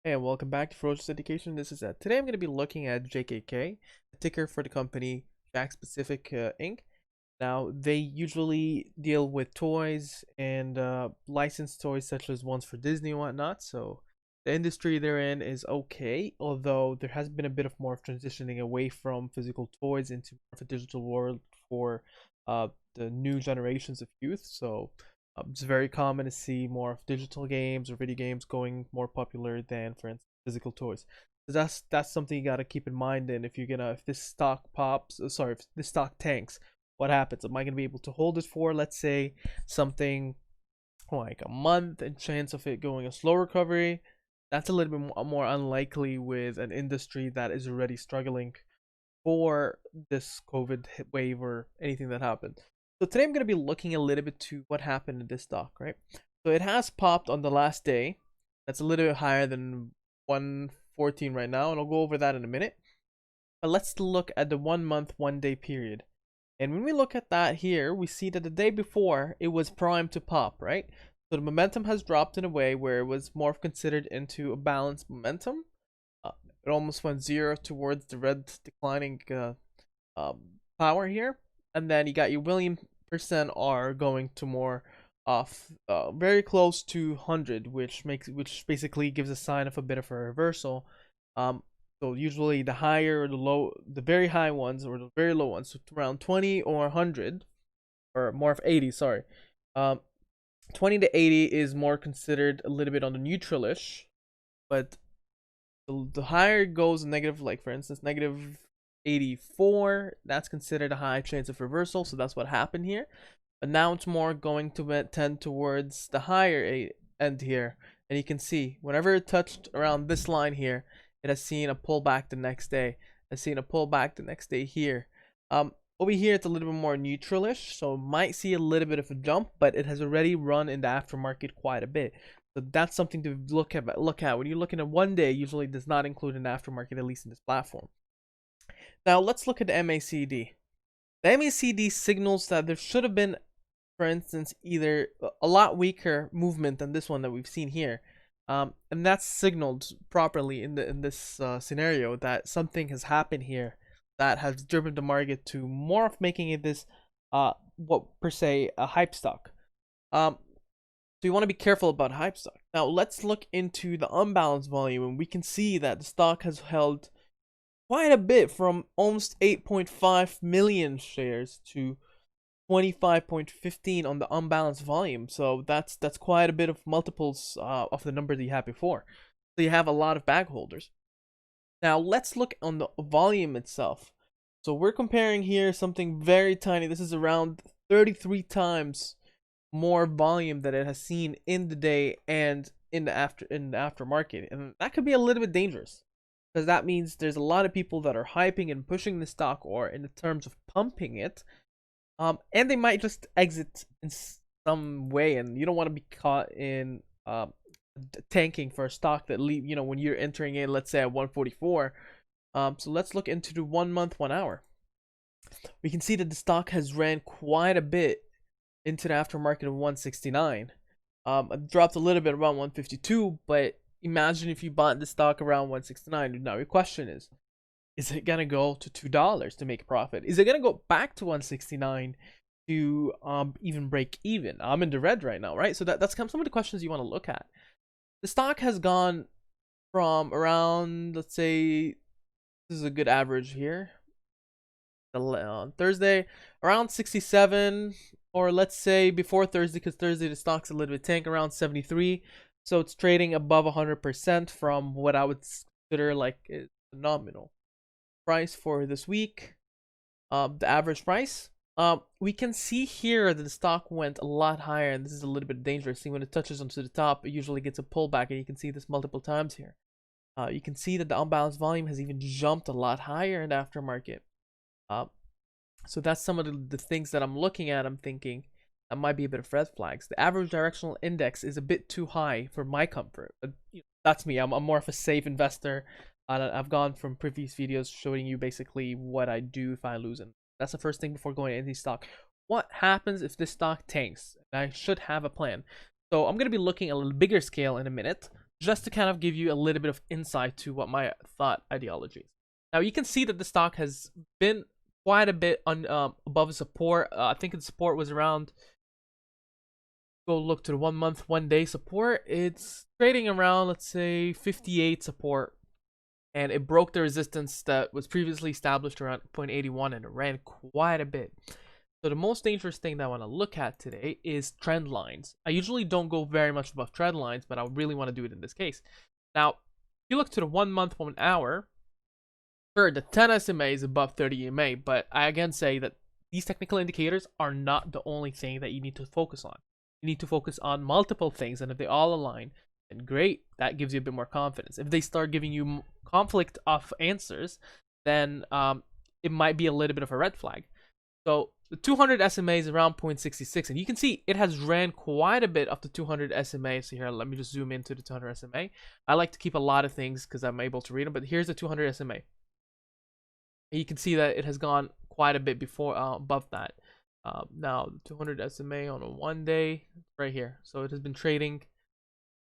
Hey, and welcome back to Ferocious Education. This is today I'm going to be looking at JKK, the ticker for the company Jakk Specific Inc. Now, they usually deal with toys and licensed toys such as ones for Disney and whatnot. So the industry they're in is okay, although there has been a bit of more transitioning away from physical toys into more of a digital world for the new generations of youth. So it's very common to see more of digital games or video games going more popular than, for instance, physical toys. So that's something you got to keep in mind. And if this stock pops, if this stock tanks, what happens? Am I going to be able to hold it for, let's say, something like a month, and chance of it going a slow recovery? That's a little bit more unlikely with an industry that is already struggling for this COVID wave or anything that happened. So today I'm going to be looking a little bit to what happened in this stock, right? So it has popped on the last day. That's a little bit higher than 114 right now, and I'll go over that in a minute. But let's look at the 1 month, 1 day period. And when we look at that here, we see that the day before it was primed to pop, right? So the momentum has dropped in a way where it was more considered into a balanced momentum. It almost went zero towards the red declining power here, and then you got your William percent R going to more off very close to 100, which basically gives a sign of a bit of a reversal. So usually the higher or the low, the very high ones or the very low ones, so around 20 or 100, or more of 80, sorry. 20 to 80 is more considered a little bit on the neutralish, but the higher it goes negative, like for instance negative 84, that's considered a high chance of reversal. So that's what happened here. But now it's more going to tend towards the higher end here, and you can see whenever it touched around this line here, it has seen a pullback the next day. Has seen a pullback the next day here. Over here it's a little bit more neutralish, so might see a little bit of a jump, but it has already run in the aftermarket quite a bit. So that's something to look at. When you're looking at 1 day, usually does not include an aftermarket, at least in this platform. Now let's look at the MACD. The MACD signals that there should have been, for instance, either a lot weaker movement than this one that we've seen here. And that's signaled properly in this scenario that something has happened here that has driven the market to more of making it this what per se a hype stock. So you want to be careful about hype stock. Now let's look into the unbalanced volume, and we can see that the stock has held quite a bit, from almost 8.5 million shares to 25.15 on the unbalanced volume. So that's quite a bit of multiples of the number that you had before. So you have a lot of bag holders. Now let's look on the volume itself. So we're comparing here something very tiny. This is around 33 times more volume that it has seen in the day and in the aftermarket, and that could be a little bit dangerous, because that means there's a lot of people that are hyping and pushing the stock, or in the terms of pumping it, and they might just exit in some way, and you don't want to be caught in tanking for a stock that when you're entering in, let's say at 144. So let's look into the 1 month, 1 hour. We can see that the stock has ran quite a bit into the aftermarket of 169. It dropped a little bit around 152, but imagine if you bought the stock around 169. Now your question is it gonna go to $2 to make a profit? Is it gonna go back to 169 to even break even? I'm in the red right now, right? So that's kind of some of the questions you want to look at. The stock has gone from around, let's say, this is a good average here, on Thursday, around 67, or let's say before Thursday, because Thursday the stock's a little bit tank, around 73. So it's trading above 100% from what I would consider like a nominal price for this week. The average price, we can see here that the stock went a lot higher, and this is a little bit dangerous. See, when it touches onto the top, it usually gets a pullback, and you can see this multiple times here. You can see that the unbalanced volume has even jumped a lot higher in the aftermarket. So that's some of the things that I'm looking at. I'm thinking that might be a bit of red flags. The average directional index is a bit too high for my comfort. But that's me. I'm more of a safe investor. I've gone from previous videos showing you basically what I do if I lose. And that's the first thing before going into any stock. What happens if this stock tanks? I should have a plan. So I'm going to be looking at a little bigger scale in a minute. just to kind of give you a little bit of insight to what my thought ideology is. Now you can see that the stock has been quite a bit above support. I think its support was around, go look to the 1 month, 1 day support. It's trading around, let's say 58 support, and it broke the resistance that was previously established around 0.81, and it ran quite a bit. So the most dangerous thing that I want to look at today is trend lines. I usually don't go very much above trend lines, but I really want to do it in this case. Now, if you look to the 1 month, 1 hour, sure, the 10 SMA is above 30 EMA, but I again say that these technical indicators are not the only thing that you need to focus on. You need to focus on multiple things, and if they all align, then great, that gives you a bit more confidence. If they start giving you conflict of answers, then it might be a little bit of a red flag. So the 200 SMA is around 0.66, and you can see it has ran quite a bit of the 200 SMA. So here, let me just zoom into the 200 SMA. I like to keep a lot of things because I'm able to read them, but here's the 200 SMA. And you can see that it has gone quite a bit before above that. Now, 200 SMA on a 1 day, right here. So it has been trading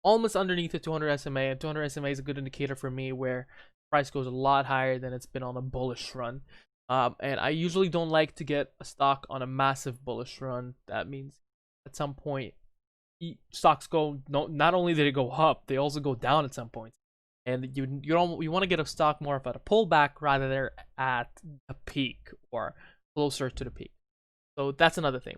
almost underneath the 200 SMA, and 200 SMA is a good indicator for me where price goes a lot higher than it's been on a bullish run. And I usually don't like to get a stock on a massive bullish run. That means at some point, stocks go, not only did it go up, they also go down at some point. And you want to get a stock more of at a pullback rather than at a peak or closer to the peak. So that's another thing.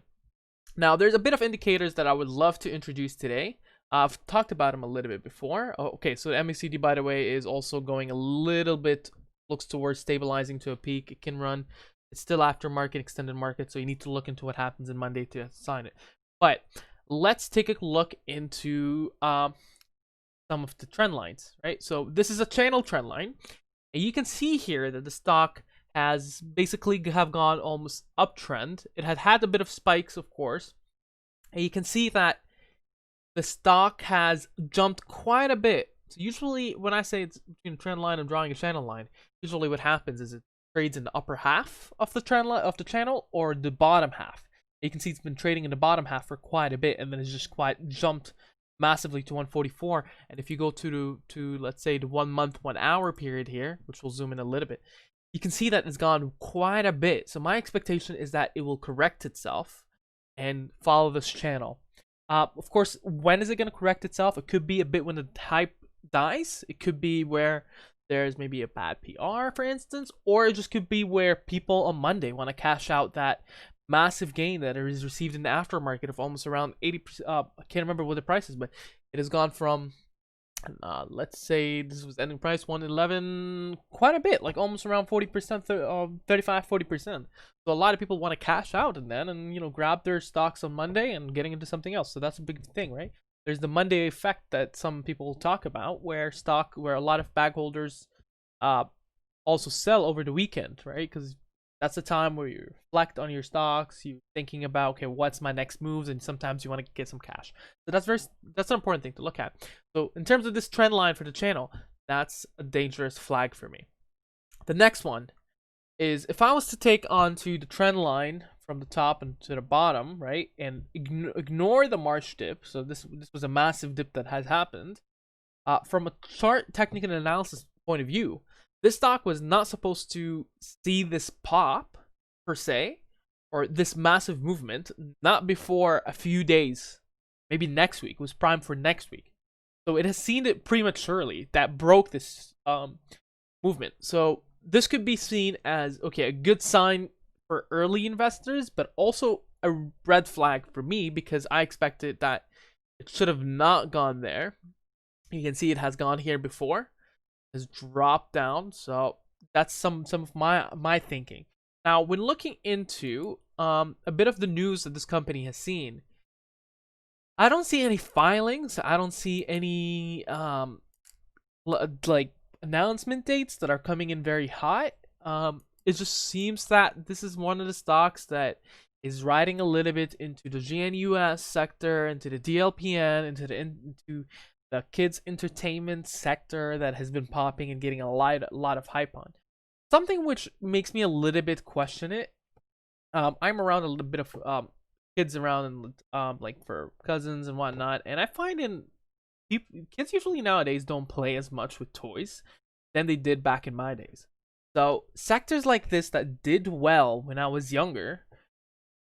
Now, there's a bit of indicators that I would love to introduce today. I've talked about them a little bit before. Okay, so the MACD, by the way, is also going a little bit, looks towards stabilizing to a peak. It can run. It's still aftermarket, extended market, so you need to look into what happens in Monday to sign it. But let's take a look into some of the trend lines, right? So this is a channel trend line, and you can see here that the stock has basically have gone almost uptrend. It had a bit of spikes, of course, and you can see that the stock has jumped quite a bit. So usually when I say it's between a trend line and drawing a channel line, usually what happens is it trades in the upper half of the trend line of the channel or the bottom half. You can see it's been trading in the bottom half for quite a bit, and then it's just quite jumped massively to 144. And if you go to let's say the 1 month, 1 hour period here, which we'll zoom in a little bit, you can see that it's gone quite a bit. So my expectation is that it will correct itself and follow this channel. Of course, when is it going to correct itself? It could be a bit when the hype dies. It could be where there's maybe a bad PR, for instance, or it just could be where people on Monday want to cash out that massive gain that is received in the aftermarket of almost around 80%. I can't remember what the price is, but it has gone from let's say this was ending price 111, quite a bit, like almost around 40%, 35, 40%. So a lot of people want to cash out and then, and grab their stocks on Monday and getting into something else. So that's a big thing, right? There's the Monday effect that some people talk about, where a lot of bag holders also sell over the weekend, right? Because that's the time where you reflect on your stocks, you're thinking about, okay, what's my next moves, and sometimes you want to get some cash. So that's an important thing to look at. So in terms of this trend line for the channel, that's a dangerous flag for me. The next one is, if I was to take onto the trend line from the top and to the bottom, right, and ignore the March dip. So this was a massive dip that has happened. From a chart technical analysis point of view, this stock was not supposed to see this pop, per se, or this massive movement, not before a few days. Maybe next week. It was primed for next week. So it has seen it prematurely. That broke this movement. So this could be seen as, okay, a good sign for early investors, but also a red flag for me, because I expected that it should have not gone there. You can see it has gone here before. Has dropped down, so that's some of my thinking. Now, when looking into a bit of the news that this company has seen, I don't see any filings. I don't see any like announcement dates that are coming in very hot. It just seems that this is one of the stocks that is riding a little bit into the GNUS sector, into the DLPN, into the kids entertainment sector that has been popping and getting a lot of hype on. Something which makes me a little bit question it. I'm around a little bit of kids around, and like for cousins and whatnot, and I find in kids usually nowadays don't play as much with toys than they did back in my days. So sectors like this that did well when I was younger,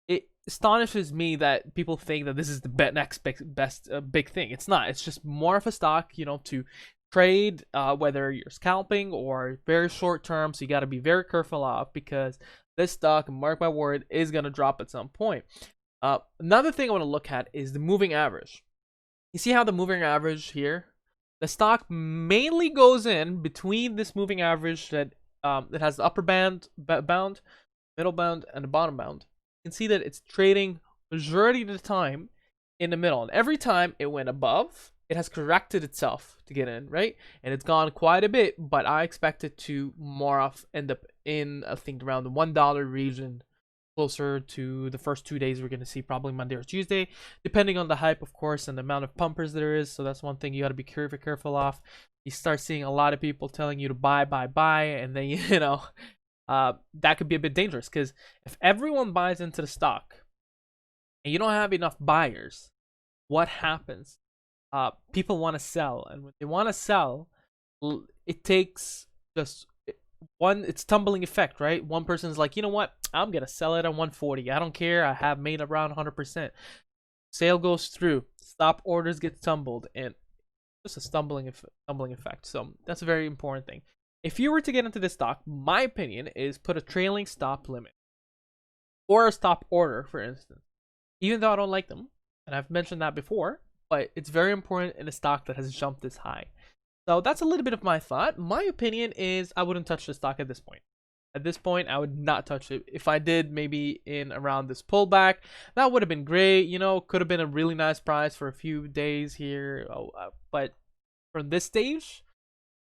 it astonishes me that people think that this is the next best big thing. It's not. It's just more of a stock, to trade, whether you're scalping or very short term. So you got to be very careful of, because this stock, mark my word, is gonna drop at some point. Another thing I want to look at is the moving average. You see how the moving average here, the stock mainly goes in between this moving average that it has the upper bound, middle bound, and the bottom bound. You can see that it's trading majority of the time in the middle, and every time it went above, it has corrected itself to get in, right? And it's gone quite a bit, but I expect it to more off end up in, I think, around the $1 region, closer to the first 2 days we're going to see, probably Monday or Tuesday, depending on the hype, of course, and the amount of pumpers there is. So that's one thing you got to be careful of. You start seeing a lot of people telling you to buy, and then that could be a bit dangerous, because if everyone buys into the stock and you don't have enough buyers, what happens? People want to sell, and when they want to sell, it takes just it's tumbling effect, right? One person's like, you know what, I'm gonna sell it at 140. I don't care. I have made around 100%. Sale goes through. Stop orders get tumbled, and just a stumbling effect. So that's a very important thing. If you were to get into this stock, my opinion is put a trailing stop limit or a stop order, for instance. Even though I don't like them, and I've mentioned that before, but it's very important in a stock that has jumped this high. So that's a little bit of my thought. My opinion is I wouldn't touch the stock at this point. At this point, I would not touch it. If I did, maybe in around this pullback, that would have been great. Could have been a really nice price for a few days here. But from this stage,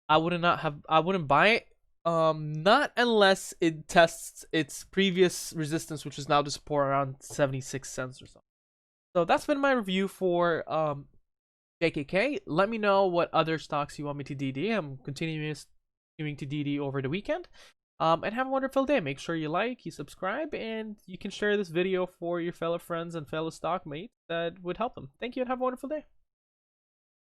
I wouldn't buy it. Not unless it tests its previous resistance, which is now to support around 76 cents or something. So that's been my review for JKK. Let me know what other stocks you want me to DD. I'm continuing to DD over the weekend. And have a wonderful day. Make sure you like, you subscribe, and you can share this video for your fellow friends and fellow stock mates that would help them. Thank you and have a wonderful day.